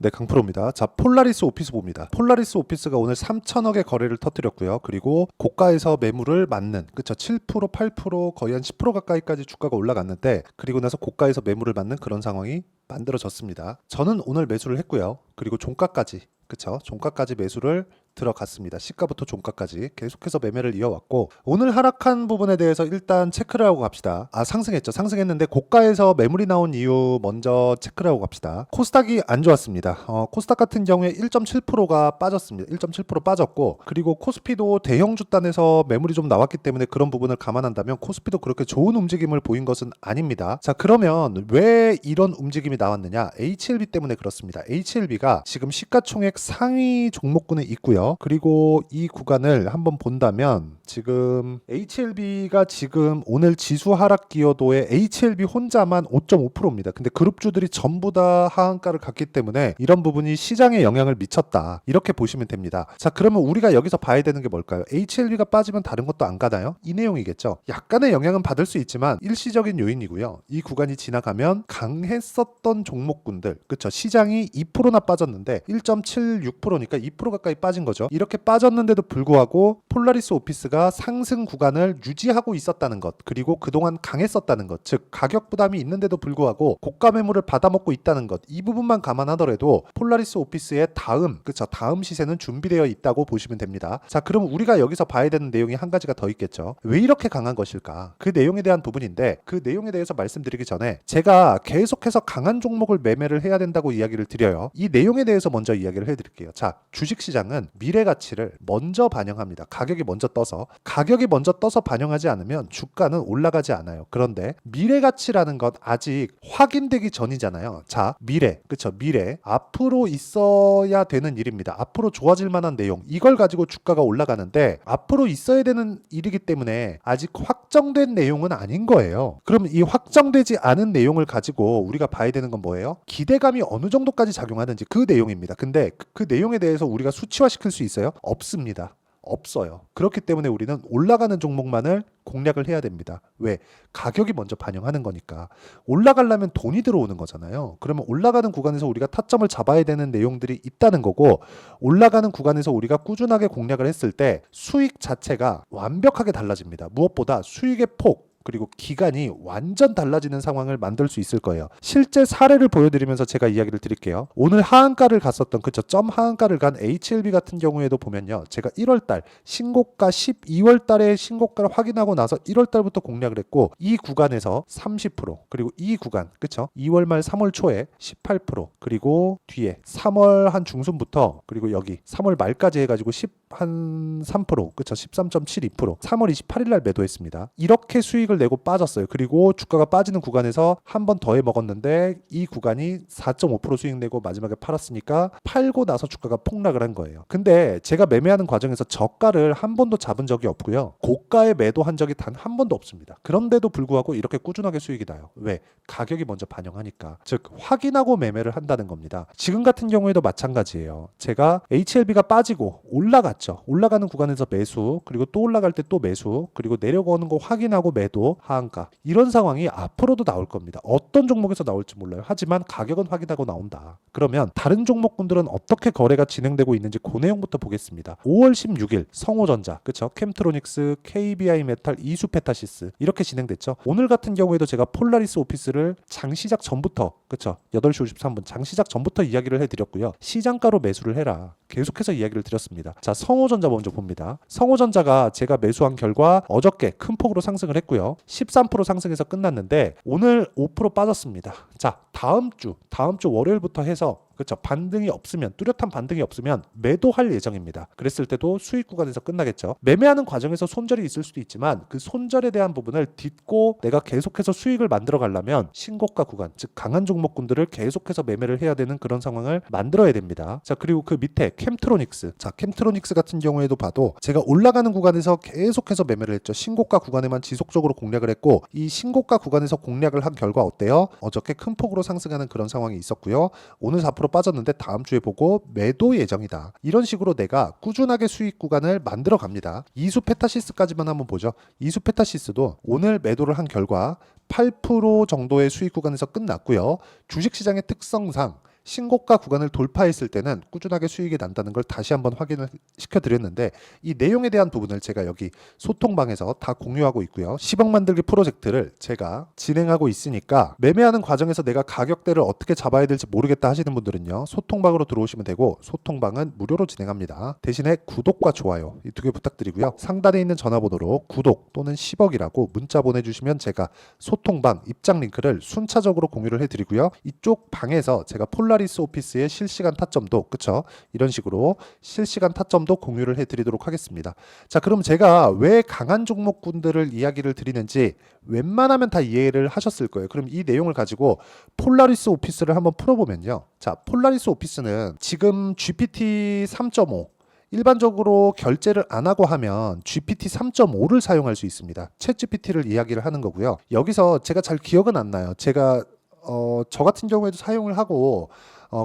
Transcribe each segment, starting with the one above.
네, 강프로입니다. 자, 폴라리스 오피스 봅니다. 폴라리스 오피스가 오늘 3천억의 거래를 터뜨렸고요. 그리고 고가에서 매물을 맞는, 그쵸? 7%, 8% 거의 한 10% 가까이까지 주가가 올라갔는데, 그리고 나서 고가에서 매물을 맞는 그런 상황이 만들어졌습니다. 저는 오늘 매수를 했고요. 그리고 종가까지, 그쵸? 종가까지 매수를 들어갔습니다. 시가부터 종가까지 계속해서 매매를 이어왔고, 오늘 하락한 부분에 대해서 일단 체크를 하고 갑시다. 상승했죠. 상승했는데 고가에서 매물이 나온 이유 먼저 체크를 하고 갑시다. 코스닥이 안 좋았습니다. 코스닥 같은 경우에 1.7%가 빠졌습니다. 1.7% 빠졌고, 그리고 코스피도 대형 주단에서 매물이 좀 나왔기 때문에 그런 부분을 감안한다면 코스피도 그렇게 좋은 움직임을 보인 것은 아닙니다. 자, 그러면 왜 이런 움직임이 나왔느냐? HLB 때문에 그렇습니다. HLB가 지금 시가총액 상위 종목군에 있고요. 그리고 이 구간을 한번 본다면 지금 HLB가 지금 오늘 지수 하락 기여도에 HLB 혼자만 5.5%입니다. 근데 그룹주들이 전부 다 하한가를 갔기 때문에 이런 부분이 시장에 영향을 미쳤다. 이렇게 보시면 됩니다. 자, 그러면 우리가 여기서 봐야 되는 게 뭘까요? HLB가 빠지면 다른 것도 안 가나요? 이 내용이겠죠. 약간의 영향은 받을 수 있지만 일시적인 요인이고요. 이 구간이 지나가면 강했었던 종목군들, 그쵸? 시장이 2%나 빠졌는데 1.76%니까 2% 가까이 빠진 거죠. 이렇게 빠졌는데도 불구하고 폴라리스 오피스가 상승 구간을 유지하고 있었다는 것, 그리고 그동안 강했었다는 것, 즉 가격 부담이 있는데도 불구하고 고가 매물을 받아먹고 있다는 것, 이 부분만 감안하더라도 폴라리스 오피스의 다음 시세는 준비되어 있다고 보시면 됩니다. 자, 그럼 우리가 여기서 봐야 되는 내용이 한 가지가 더 있겠죠. 왜 이렇게 강한 것일까? 그 내용에 대한 부분인데, 그 내용에 대해서 말씀드리기 전에 제가 계속해서 강한 종목을 매매를 해야 된다고 이야기를 드려요. 이 내용에 대해서 먼저 이야기를 해드릴게요. 자, 주식시장은 미래 가치를 먼저 반영합니다. 가격이 먼저 떠서 반영하지 않으면 주가는 올라가지 않아요. 그런데 미래 가치라는 것 아직 확인되기 전이잖아요. 자, 그쵸? 미래 앞으로 있어야 되는 일입니다. 앞으로 좋아질 만한 내용, 이걸 가지고 주가가 올라가는데 앞으로 있어야 되는 일이기 때문에 아직 확정된 내용은 아닌 거예요. 그럼 이 확정되지 않은 내용을 가지고 우리가 봐야 되는 건 뭐예요? 기대감이 어느 정도까지 작용하는지, 그 내용입니다. 근데 그 내용에 대해서 우리가 수치화시킬 수 있어요? 없습니다. 없어요. 그렇기 때문에 우리는 올라가는 종목만을 공략을 해야 됩니다. 왜? 가격이 먼저 반영하는 거니까. 올라가려면 돈이 들어오는 거잖아요. 그러면 올라가는 구간에서 우리가 타점을 잡아야 되는 내용들이 있다는 거고, 올라가는 구간에서 우리가 꾸준하게 공략을 했을 때 수익 자체가 완벽하게 달라집니다. 무엇보다 수익의 폭, 그리고 기간이 완전 달라지는 상황을 만들 수 있을 거예요. 실제 사례를 보여드리면서 제가 이야기를 드릴게요. 오늘 하한가를 갔었던, 그쵸? 점 하한가를 간 HLB 같은 경우에도 보면요. 제가 1월달 신고가 12월달에 신고가를 확인하고 나서 1월달부터 공략을 했고, 이 구간에서 30%, 그리고 이 구간, 그쵸? 2월 말 3월 초에 18%, 그리고 뒤에 3월 한 중순부터, 그리고 여기 3월 말까지 해가지고 한 3%, 그쵸? 13.72%, 3월 28일 날 매도했습니다. 이렇게 수익을 내고 빠졌어요. 그리고 주가가 빠지는 구간에서 한 번 더해 먹었는데 이 구간이 4.5% 수익 내고 마지막에 팔았으니까, 팔고 나서 주가가 폭락을 한 거예요. 근데 제가 매매하는 과정에서 저가를 한 번도 잡은 적이 없고요. 고가에 매도한 적이 단 한 번도 없습니다. 그런데도 불구하고 이렇게 꾸준하게 수익이 나요. 왜? 가격이 먼저 반영하니까. 즉 확인하고 매매를 한다는 겁니다. 지금 같은 경우에도 마찬가지예요. 제가 HLB가 빠지고 올라갔죠. 올라가는 구간에서 매수, 그리고 또 올라갈 때 또 매수, 그리고 내려오는 거 확인하고 매도, 하한가, 이런 상황이 앞으로도 나올 겁니다. 어떤 종목에서 나올지 몰라요. 하지만 가격은 확인하고 나온다. 그러면 다른 종목군들은 어떻게 거래가 진행되고 있는지 그 내용부터 보겠습니다. 5월 16일 성호전자, 그쵸? 캠트로닉스, KBI메탈, 이수페타시스, 이렇게 진행됐죠. 오늘 같은 경우에도 제가 폴라리스 오피스를 장시작 전부터, 그쵸? 8시 53분 장시작 전부터 이야기를 해드렸고요. 시장가로 매수를 해라, 계속해서 이야기를 드렸습니다. 자, 성호전자 먼저 봅니다. 성호전자가 제가 매수한 결과 어저께 큰 폭으로 상승을 했고요. 13% 상승해서 끝났는데 오늘 5% 빠졌습니다. 자, 다음 주 월요일부터 해서, 그렇죠, 반등이 없으면, 뚜렷한 반등이 없으면 매도할 예정입니다. 그랬을 때도 수익 구간에서 끝나겠죠. 매매하는 과정에서 손절이 있을 수도 있지만 그 손절에 대한 부분을 딛고 내가 계속해서 수익을 만들어 가려면 신고가 구간, 즉 강한 종목군들을 계속해서 매매를 해야 되는 그런 상황을 만들어야 됩니다. 자, 그리고 그 밑에 캠트로닉스, 자, 캠트로닉스 같은 경우에도 봐도 제가 올라가는 구간에서 계속해서 매매를 했죠. 신고가 구간에만 지속적으로 공략을 했고, 이 신고가 구간에서 공략을 한 결과 어때요? 어저께 큰 폭으로 상승하는 그런 상황이 있었고요. 오늘 4% 빠졌는데 다음 주에 보고 매도 예정이다. 이런 식으로 내가 꾸준하게 수익 구간을 만들어 갑니다. 이수페타시스까지만 한번 보죠. 이수페타시스도 오늘 매도를 한 결과 8% 정도의 수익 구간에서 끝났고요. 주식시장의 특성상 신고가 구간을 돌파했을 때는 꾸준하게 수익이 난다는 걸 다시 한번 확인을 시켜드렸는데, 이 내용에 대한 부분을 제가 여기 소통방에서 다 공유하고 있고요. 10억 만들기 프로젝트를 제가 진행하고 있으니까 매매하는 과정에서 내가 가격대를 어떻게 잡아야 될지 모르겠다 하시는 분들은요, 소통방으로 들어오시면 되고, 소통방은 무료로 진행합니다. 대신에 구독과 좋아요 이 두 개 부탁드리고요. 상단에 있는 전화번호로 구독 또는 10억이라고 문자 보내주시면 제가 소통방 입장 링크를 순차적으로 공유를 해드리고요. 이쪽 방에서 제가 폴라리스 오피스의 실시간 타점도, 그쵸, 이런 식으로 실시간 타점도 공유를 해드리도록 하겠습니다. 자, 그럼 제가 왜 강한 종목군들을 이야기를 드리는지 웬만하면 다 이해를 하셨을 거예요. 그럼 이 내용을 가지고 폴라리스 오피스를 한번 풀어보면요. 자, 폴라리스 오피스는 지금 GPT 3.5 일반적으로 결제를 안 하고 하면 GPT 3.5를 사용할 수 있습니다. 챗 GPT를 이야기를 하는 거고요. 여기서 제가 잘 기억은 안 나요. 제가 저 같은 경우에도 사용을 하고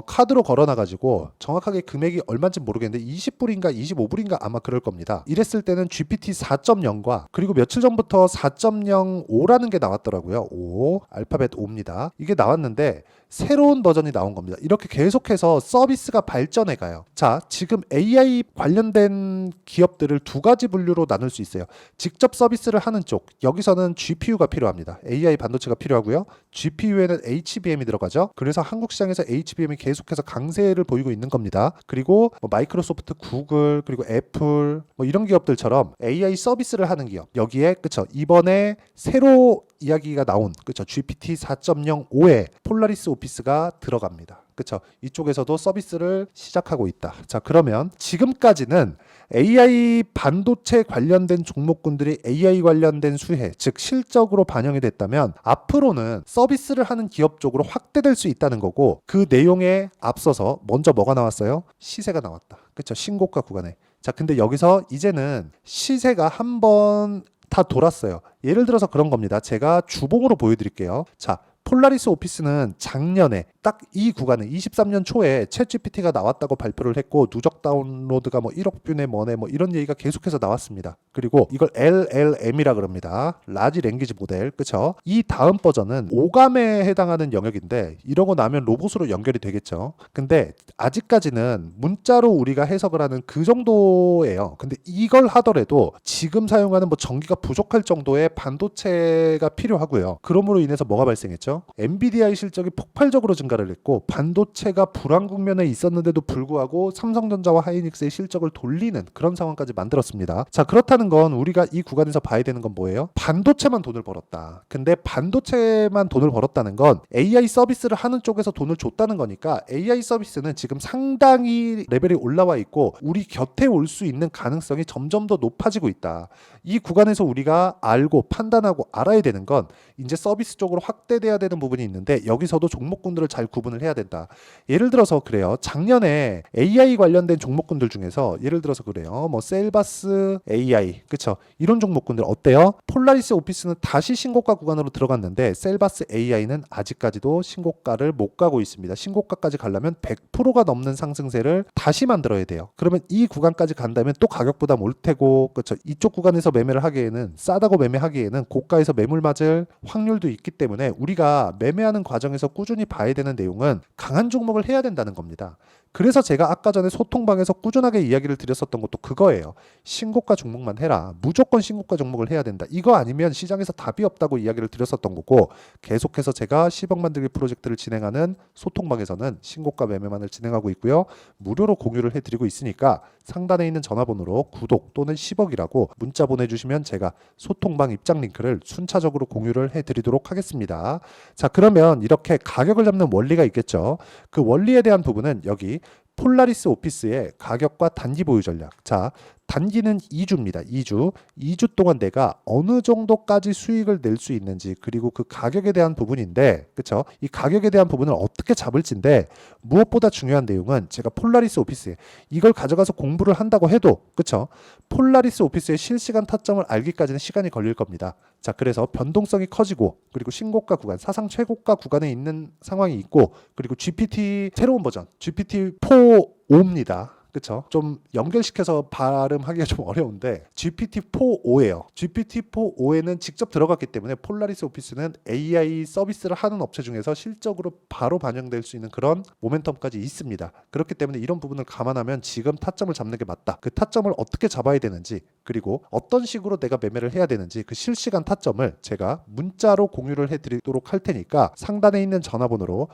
카드로 걸어놔가지고 정확하게 금액이 얼마인지 모르겠는데 20불인가 25불인가 아마 그럴 겁니다. 이랬을 때는 GPT 4.0과 그리고 며칠 전부터 4.05라는 게 나왔더라고요. 5, 알파벳 5입니다. 이게 나왔는데 새로운 버전이 나온 겁니다. 이렇게 계속해서 서비스가 발전해 가요. 자, 지금 AI 관련된 기업들을 두 가지 분류로 나눌 수 있어요. 직접 서비스를 하는 쪽, 여기서는 GPU가 필요합니다. AI 반도체가 필요하고요. GPU에는 HBM이 들어가죠. 그래서 한국 시장에서 HBM이 계속해서 강세를 보이고 있는 겁니다. 그리고 마이크로소프트, 구글, 그리고 애플 이런 기업들처럼 AI 서비스를 하는 기업, 여기에 그쵸, 이번에 새로 이야기가 나온 그쵸, GPT 4.05에 폴라리스 오피스가 들어갑니다. 그쵸, 이쪽에서도 서비스를 시작하고 있다. 자, 그러면 지금까지는 AI 반도체 관련된 종목군들이 AI 관련된 수혜, 즉 실적으로 반영이 됐다면 앞으로는 서비스를 하는 기업 쪽으로 확대될 수 있다는 거고, 그 내용에 앞서서 먼저 뭐가 나왔어요? 시세가 나왔다. 그쵸, 신고가 구간에. 자, 근데 여기서 이제는 시세가 한번 다 돌았어요. 예를 들어서 그런 겁니다. 제가 주봉으로 보여드릴게요. 자, 폴라리스 오피스는 작년에 딱 이 구간에 23년 초에 챗 GPT가 나왔다고 발표를 했고, 누적 다운로드가 1억 뷰네 뭐네 이런 얘기가 계속해서 나왔습니다. 그리고 이걸 LLM이라 그럽니다. 라지 랭귀지 모델. 그쵸? 이 다음 버전은 오감에 해당하는 영역인데 이러고 나면 로봇으로 연결이 되겠죠. 근데 아직까지는 문자로 우리가 해석을 하는 그 정도예요. 근데 이걸 하더라도 지금 사용하는 전기가 부족할 정도의 반도체가 필요하고요. 그러므로 인해서 뭐가 발생했죠? 엔비디아의 실적이 폭발적으로 증가를 했고, 반도체가 불황 국면에 있었는데도 불구하고 삼성전자와 하이닉스의 실적을 돌리는 그런 상황까지 만들었습니다. 자, 그렇다는 건 우리가 이 구간에서 봐야 되는 건 뭐예요? 반도체만 돈을 벌었다. 근데 반도체만 돈을 벌었다는 건 AI 서비스를 하는 쪽에서 돈을 줬다는 거니까 AI 서비스는 지금 상당히 레벨이 올라와 있고 우리 곁에 올 수 있는 가능성이 점점 더 높아지고 있다. 이 구간에서 우리가 알고 판단하고 알아야 되는 건 이제 서비스 쪽으로 확대돼야 되는 부분이 있는데, 여기서도 종목군들을 잘 구분을 해야 된다. 예를 들어서 그래요. 작년에 AI 관련된 종목군들 중에서 예를 들어서 그래요. 셀바스 AI, 그쵸? 이런 종목군들 어때요? 폴라리스 오피스는 다시 신고가 구간으로 들어갔는데 셀바스 AI는 아직까지도 신고가를 못 가고 있습니다. 신고가까지 가려면 100%가 넘는 상승세를 다시 만들어야 돼요. 그러면 이 구간까지 간다면 또 가격 부담 올 테고, 그쵸? 이쪽 구간에서 매매를 하기에는, 싸다고 매매하기에는 고가에서 매물 맞을 확률도 있기 때문에 우리가 매매하는 과정에서 꾸준히 봐야 되는 내용은 강한 종목을 해야 된다는 겁니다. 그래서 제가 아까 전에 소통방에서 꾸준하게 이야기를 드렸었던 것도 그거예요. 신고가 종목만 해라. 무조건 신고가 종목을 해야 된다. 이거 아니면 시장에서 답이 없다고 이야기를 드렸었던 거고, 계속해서 제가 10억 만들기 프로젝트를 진행하는 소통방에서는 신고가 매매만을 진행하고 있고요. 무료로 공유를 해드리고 있으니까 상단에 있는 전화번호로 구독 또는 10억이라고 문자 보내주시면 제가 소통방 입장 링크를 순차적으로 공유를 해드리도록 하겠습니다. 자, 그러면 이렇게 가격을 잡는 원리가 있겠죠. 그 원리에 대한 부분은 여기 폴라리스 오피스의 가격과 단기 보유 전략. 자, 단기는 2주입니다. 2주 동안 내가 어느 정도까지 수익을 낼 수 있는지, 그리고 그 가격에 대한 부분인데, 그쵸? 이 가격에 대한 부분을 어떻게 잡을지인데, 무엇보다 중요한 내용은 제가 폴라리스 오피스 이걸 가져가서 공부를 한다고 해도, 그쵸? 폴라리스 오피스의 실시간 타점을 알기까지는 시간이 걸릴 겁니다. 자, 그래서 변동성이 커지고, 그리고 신고가 구간, 사상 최고가 구간에 있는 상황이 있고, 그리고 GPT 새로운 버전 GPT-4 5입니다. 그쵸? 좀 연결시켜서 발음하기가 좀 어려운데 GPT-4o예요. GPT-4o에는 직접 들어갔기 때문에 폴라리스 오피스는 AI 서비스를 하는 업체 중에서 실적으로 바로 반영될 수 있는 그런 모멘텀까지 있습니다. 그렇기 때문에 이런 부분을 감안하면 지금 타점을 잡는 게 맞다. 그 타점을 어떻게 잡아야 되는지, 그리고 어떤 식으로 내가 매매를 해야 되는지 그 실시간 타점을 제가 문자로 공유를 해드리도록 할 테니까 상단에 있는 전화번호로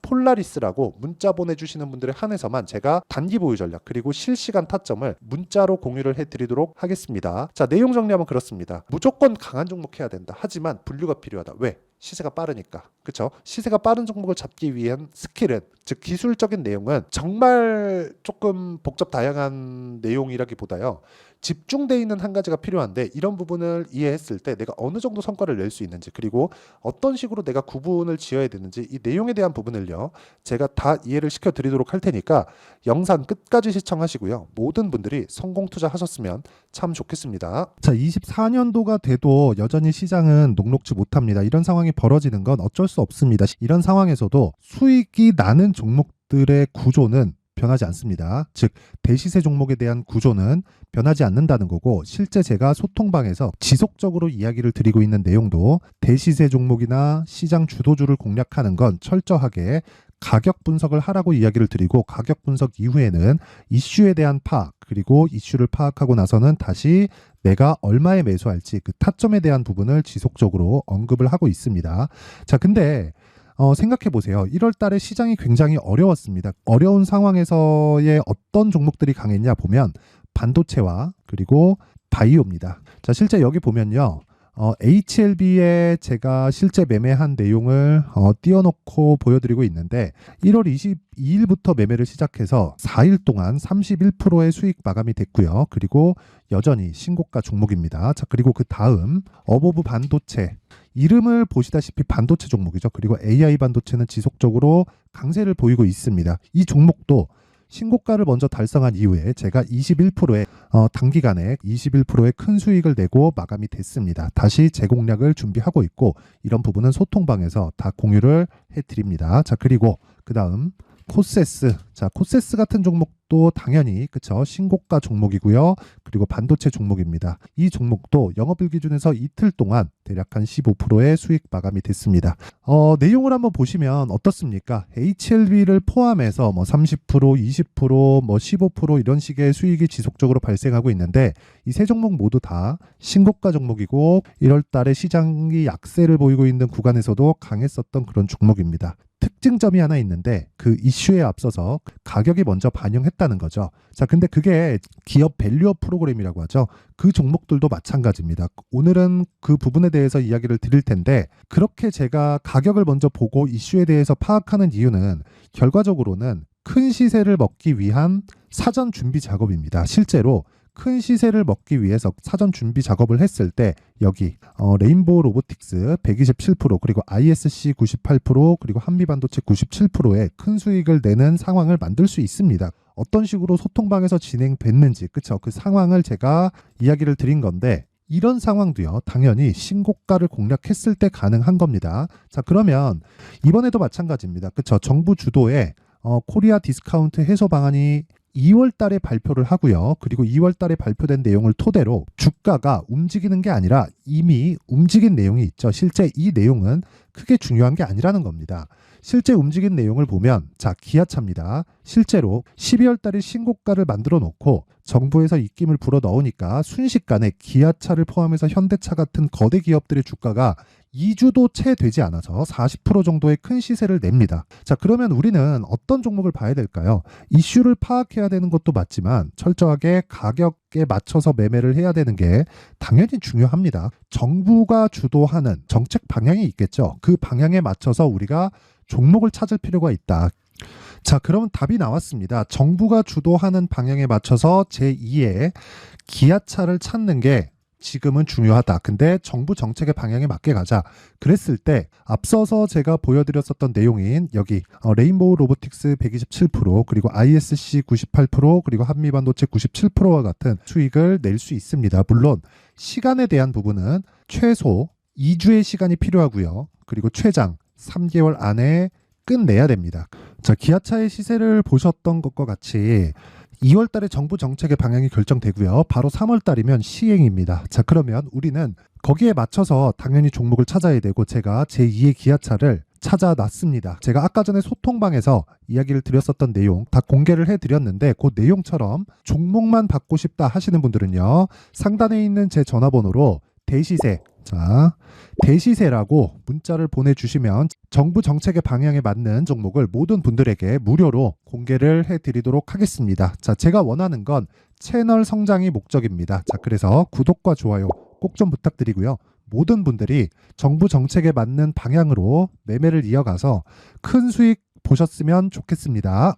폴라리스라고 문자 보내주시는 분들에 한해서만 제가 단기 보유 전략 그리고 실시간 타점을 문자로 공유를 해드리도록 하겠습니다. 자, 내용 정리하면 그렇습니다. 무조건 강한 종목 해야 된다. 하지만 분류가 필요하다. 왜? 시세가 빠르니까. 그쵸? 시세가 빠른 종목을 잡기 위한 스킬은, 즉 기술적인 내용은 정말 조금 복잡 다양한 내용이라기보다요, 집중되어 있는 한 가지가 필요한데 이런 부분을 이해했을 때 내가 어느 정도 성과를 낼 수 있는지, 그리고 어떤 식으로 내가 구분을 지어야 되는지, 이 내용에 대한 부분을요 제가 다 이해를 시켜 드리도록 할 테니까 영상 끝까지 시청하시고요, 모든 분들이 성공 투자하셨으면 참 좋겠습니다. 자, 24년도가 돼도 여전히 시장은 녹록지 못합니다. 이런 상황이 벌어지는 건 어쩔 수 없습니다. 이런 상황에서도 수익이 나는 종목들의 구조는 변하지 않습니다. 즉 대시세 종목에 대한 구조는 변하지 않는다는 거고, 실제 제가 소통방에서 지속적으로 이야기를 드리고 있는 내용도 대시세 종목이나 시장 주도주를 공략하는 건 철저하게 가격 분석을 하라고 이야기를 드리고, 가격 분석 이후에는 이슈에 대한 파악, 그리고 이슈를 파악하고 나서는 다시 내가 얼마에 매수할지 그 타점에 대한 부분을 지속적으로 언급을 하고 있습니다. 자, 근데 생각해 보세요. 1월 달에 시장이 굉장히 어려웠습니다. 어려운 상황에서의 어떤 종목들이 강했냐 보면 반도체와 그리고 바이오입니다. 자, 실제 여기 보면요. HLB에 제가 실제 매매한 내용을 띄워놓고 보여드리고 있는데 1월 22일부터 매매를 시작해서 4일 동안 31%의 수익 마감이 됐고요. 그리고 여전히 신고가 종목입니다. 자, 그리고 그 다음 어보브 반도체, 이름을 보시다시피 반도체 종목이죠. 그리고 AI 반도체는 지속적으로 강세를 보이고 있습니다. 이 종목도 신고가를 먼저 달성한 이후에 제가 21%의 단기간에 21%의 큰 수익을 내고 마감이 됐습니다. 다시 재공략을 준비하고 있고, 이런 부분은 소통방에서 다 공유를 해드립니다. 자, 그리고 그 다음 코세스. 자, 코세스 같은 종목도 당연히 그쵸, 신고가 종목이고요. 그리고 반도체 종목입니다. 이 종목도 영업일 기준에서 이틀 동안 대략 한 15%의 수익 마감이 됐습니다. 내용을 한번 보시면 어떻습니까? HLB를 포함해서 뭐 30%, 20%, 뭐 15% 이런 식의 수익이 지속적으로 발생하고 있는데, 이 세 종목 모두 다 신고가 종목이고 1월 달에 시장이 약세를 보이고 있는 구간에서도 강했었던 그런 종목입니다. 특징점이 하나 있는데 그 이슈에 앞서서 가격이 먼저 반영했다는 거죠. 자, 근데 그게 기업 밸류업 프로그램이라고 하죠. 그 종목들도 마찬가지입니다. 오늘은 그 부분에 대해서 이야기를 드릴 텐데, 그렇게 제가 가격을 먼저 보고 이슈에 대해서 파악하는 이유는 결과적으로는 큰 시세를 먹기 위한 사전 준비 작업입니다. 실제로 큰 시세를 먹기 위해서 사전 준비 작업을 했을 때 여기 레인보우 로보틱스 127%, 그리고 ISC 98%, 그리고 한미반도체 97%의 큰 수익을 내는 상황을 만들 수 있습니다. 어떤 식으로 소통방에서 진행됐는지, 그쵸? 그 상황을 제가 이야기를 드린 건데, 이런 상황도요 당연히 신고가를 공략했을 때 가능한 겁니다. 자, 그러면 이번에도 마찬가지입니다. 그쵸? 정부 주도의 코리아 디스카운트 해소 방안이 2월 달에 발표를 하고요. 그리고 2월 달에 발표된 내용을 토대로 주가가 움직이는 게 아니라 이미 움직인 내용이 있죠. 실제 이 내용은 크게 중요한 게 아니라는 겁니다. 실제 움직인 내용을 보면, 자, 기아차입니다. 실제로 12월 달에 신고가를 만들어 놓고 정부에서 입김을 불어 넣으니까 순식간에 기아차를 포함해서 현대차 같은 거대 기업들의 주가가 2주도 채 되지 않아서 40% 정도의 큰 시세를 냅니다. 자, 그러면 우리는 어떤 종목을 봐야 될까요? 이슈를 파악해야 되는 것도 맞지만 철저하게 가격에 맞춰서 매매를 해야 되는 게 당연히 중요합니다. 정부가 주도하는 정책 방향이 있겠죠. 그 방향에 맞춰서 우리가 종목을 찾을 필요가 있다. 자, 그러면 답이 나왔습니다. 정부가 주도하는 방향에 맞춰서 제2의 기아차를 찾는 게 지금은 중요하다. 근데 정부 정책의 방향에 맞게 가자. 그랬을 때 앞서서 제가 보여드렸었던 내용인 여기 레인보우 로보틱스 127%, 그리고 ISC 98%, 그리고 한미반도체 97%와 같은 수익을 낼 수 있습니다. 물론 시간에 대한 부분은 최소 2주의 시간이 필요하고요. 그리고 최장 3개월 안에 끝내야 됩니다. 자, 기아차의 시세를 보셨던 것과 같이 2월 달에 정부 정책의 방향이 결정되고요. 바로 3월 달이면 시행입니다. 자, 그러면 우리는 거기에 맞춰서 당연히 종목을 찾아야 되고 제가 제2의 기아차를 찾아놨습니다. 제가 아까 전에 소통방에서 이야기를 드렸었던 내용 다 공개를 해드렸는데 그 내용처럼 종목만 받고 싶다 하시는 분들은요. 상단에 있는 제 전화번호로 대시세, 자, 대시세라고 문자를 보내주시면 정부 정책의 방향에 맞는 종목을 모든 분들에게 무료로 공개를 해드리도록 하겠습니다. 자, 제가 원하는 건 채널 성장이 목적입니다. 자, 그래서 구독과 좋아요 꼭 좀 부탁드리고요. 모든 분들이 정부 정책에 맞는 방향으로 매매를 이어가서 큰 수익 보셨으면 좋겠습니다.